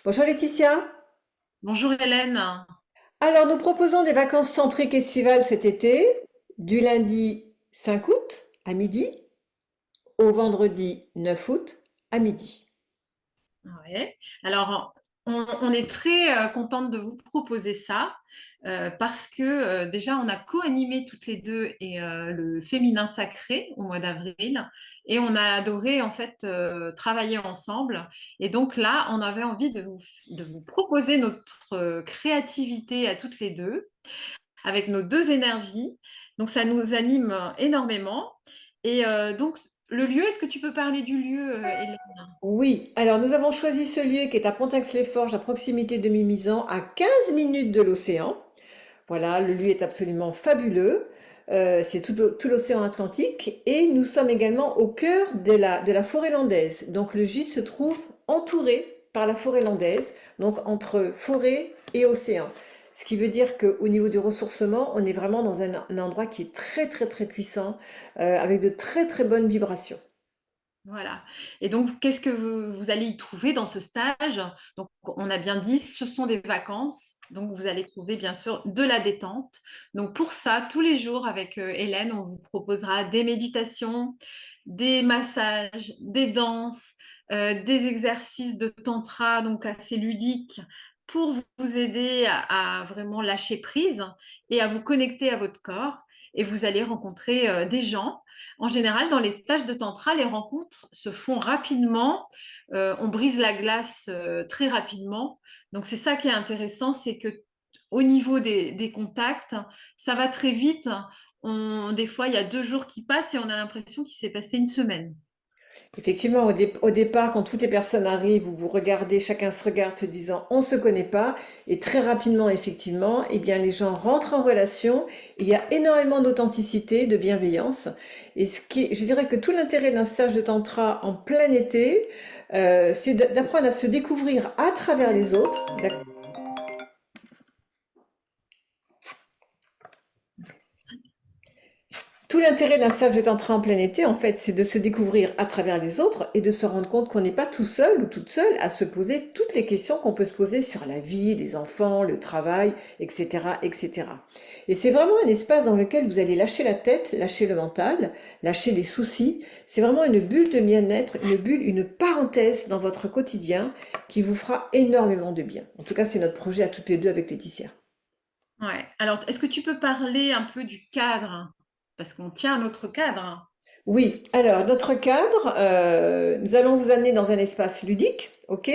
Bonjour Laetitia. Bonjour Hélène. Alors nous proposons des vacances centriques estivales cet été, du lundi 5 août à midi au vendredi 9 août à midi. Ouais. Alors, on est très contente de vous proposer ça parce que déjà, on a co-animé toutes les deux le féminin sacré au mois d'avril et on a adoré en fait travailler ensemble. Et donc là, on avait envie de vous proposer notre créativité à toutes les deux avec nos deux énergies. Donc, ça nous anime énormément. Et donc, le lieu, est-ce que tu peux parler du lieu, Hélène? Oui, alors nous avons choisi ce lieu qui est à Pontaix-les-Forges, à proximité de Mimizan, à 15 minutes de l'océan. Voilà, le lieu est absolument fabuleux. C'est tout l'océan Atlantique et nous sommes également au cœur de la forêt landaise. Donc le gîte se trouve entouré par la forêt landaise, donc entre forêt et océan. Ce qui veut dire qu'au niveau du ressourcement, on est vraiment dans un endroit qui est très très très puissant, avec de très très bonnes vibrations. Voilà. Et donc, qu'est-ce que vous allez y trouver dans ce stage? Donc, on a bien dit, ce sont des vacances. Donc, vous allez trouver, bien sûr, de la détente. Donc, pour ça, tous les jours, avec Hélène, on vous proposera des méditations, des massages, des danses, des exercices de tantra, donc assez ludiques, pour vous aider à vraiment lâcher prise et à vous connecter à votre corps. Et vous allez rencontrer des gens. En général, dans les stages de tantra, les rencontres se font rapidement. On brise la glace très rapidement. Donc, c'est ça qui est intéressant, c'est que au niveau des contacts, ça va très vite. Des fois, il y a 2 jours qui passent et on a l'impression qu'il s'est passé une semaine. Effectivement, au départ, quand toutes les personnes arrivent, vous vous regardez, chacun se regarde se disant on se connaît pas, et très rapidement, effectivement, eh bien, les gens rentrent en relation. Il y a énormément d'authenticité, de bienveillance. Et je dirais que tout l'intérêt d'un stage de tantra en plein été, c'est d'apprendre à se découvrir à travers les autres. Tout l'intérêt d'un stage de tantra en plein été, en fait, c'est de se découvrir à travers les autres et de se rendre compte qu'on n'est pas tout seul ou toute seule à se poser toutes les questions qu'on peut se poser sur la vie, les enfants, le travail, etc., etc. Et c'est vraiment un espace dans lequel vous allez lâcher la tête, lâcher le mental, lâcher les soucis. C'est vraiment une bulle de bien-être, une bulle, une parenthèse dans votre quotidien qui vous fera énormément de bien. En tout cas, c'est notre projet à toutes les deux avec Laetitia. Ouais. Alors, est-ce que tu peux parler un peu du cadre? Parce qu'on tient à notre cadre. Oui, alors notre cadre, nous allons vous amener dans un espace ludique, ok?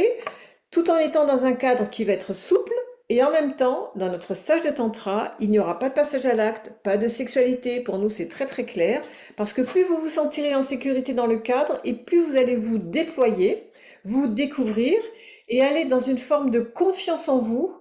Tout en étant dans un cadre qui va être souple et en même temps, dans notre stage de tantra, il n'y aura pas de passage à l'acte, pas de sexualité. Pour nous, c'est très très clair parce que plus vous vous sentirez en sécurité dans le cadre et plus vous allez vous déployer, vous découvrir et aller dans une forme de confiance en vous,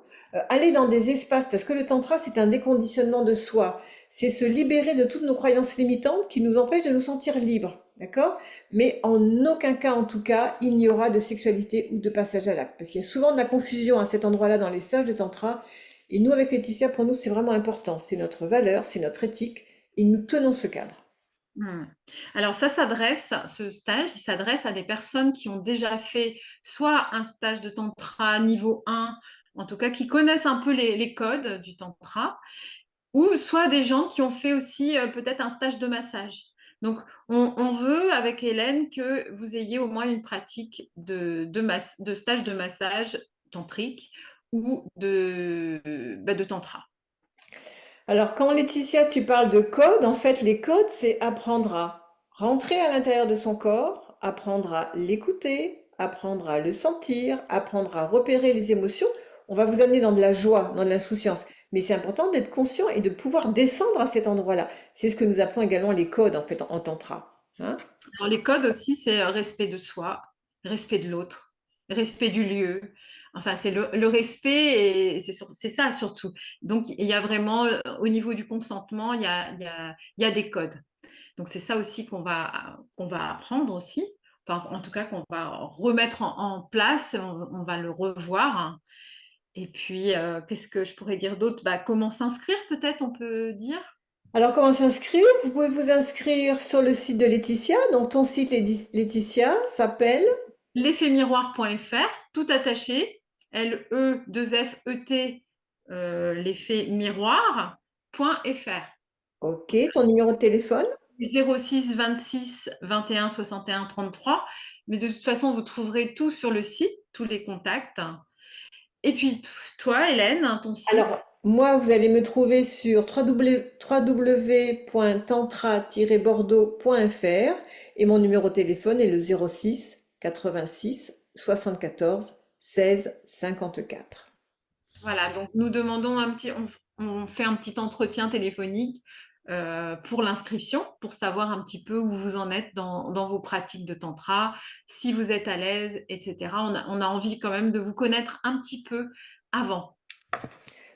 aller dans des espaces parce que le tantra, c'est un déconditionnement de soi. C'est se libérer de toutes nos croyances limitantes qui nous empêchent de nous sentir libres. D'accord? Mais en aucun cas, en tout cas, il n'y aura de sexualité ou de passage à l'acte. Parce qu'il y a souvent de la confusion à cet endroit-là dans les stages de tantra. Et nous, avec Laetitia, pour nous, c'est vraiment important. C'est notre valeur, c'est notre éthique. Et nous tenons ce cadre. Hmm. Alors ce stage, il s'adresse à des personnes qui ont déjà fait soit un stage de tantra niveau 1, en tout cas qui connaissent un peu les codes du tantra, ou soit des gens qui ont fait aussi peut-être un stage de massage. Donc on veut avec Hélène que vous ayez au moins une pratique de stage de massage tantrique ou de tantra. Alors, quand Laetitia, tu parles de code, en fait, les codes, c'est apprendre à rentrer à l'intérieur de son corps, apprendre à l'écouter, apprendre à le sentir, apprendre à repérer les émotions. On va vous amener dans de la joie, dans de l'insouciance. Mais c'est important d'être conscient et de pouvoir descendre à cet endroit-là. C'est ce que nous appelons également les codes, en fait, en tantra. Hein. Alors, les codes aussi, c'est respect de soi, respect de l'autre, respect du lieu. Enfin, c'est le respect et c'est ça surtout. Donc, il y a vraiment, au niveau du consentement, il y a des codes. Donc, c'est ça aussi qu'on va apprendre aussi. Enfin, en tout cas, qu'on va remettre en place, on va le revoir. Et puis, qu'est-ce que je pourrais dire d'autre? Bah, comment s'inscrire, peut-être, on peut dire. Alors, comment s'inscrire? Vous pouvez vous inscrire sur le site de Laetitia. Donc, ton site, Laetitia, s'appelle. L'effetmiroir.fr, tout attaché. L-E-2-F-E-T, l'effet miroir, .fr. Ok, ton numéro de téléphone? 06 26 21 61 33. Mais de toute façon, vous trouverez tout sur le site, tous les contacts. Et puis, toi, Hélène, ton site? Alors, moi, vous allez me trouver sur www.tantra-bordeaux.fr et mon numéro de téléphone est le 06 86 74 16 54. Voilà, donc nous demandons on fait un petit entretien téléphonique pour l'inscription, pour savoir un petit peu où vous en êtes dans vos pratiques de tantra, si vous êtes à l'aise, etc. On a envie quand même de vous connaître un petit peu avant.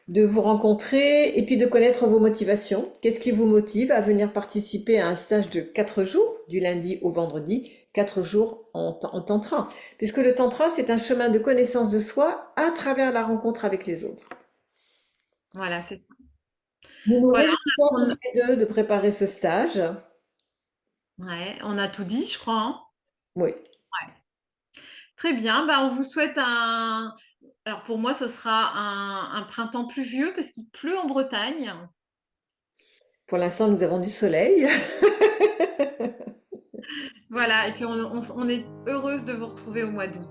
De vous rencontrer et puis de connaître vos motivations. Qu'est-ce qui vous motive à venir participer à un stage de 4 jours, du lundi au vendredi, 4 jours en tantra? Puisque le tantra, c'est un chemin de connaissance de soi à travers la rencontre avec les autres. Voilà, c'est Nous nous voilà, réjouissons on, toutes les deux de préparer ce stage. ouais, on a tout dit, je crois, hein. Oui. Ouais. Très bien, bah, on vous souhaite un... Alors pour moi, ce sera un printemps pluvieux parce qu'il pleut en Bretagne. Pour l'instant, nous avons du soleil. Voilà, et puis on est heureuse de vous retrouver au mois d'août.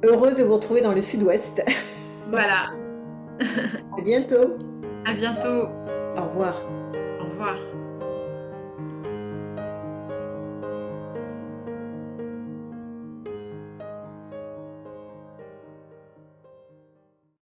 Heureuse de vous retrouver dans le sud-ouest. Voilà, À bientôt. à bientôt. Au revoir. Au revoir.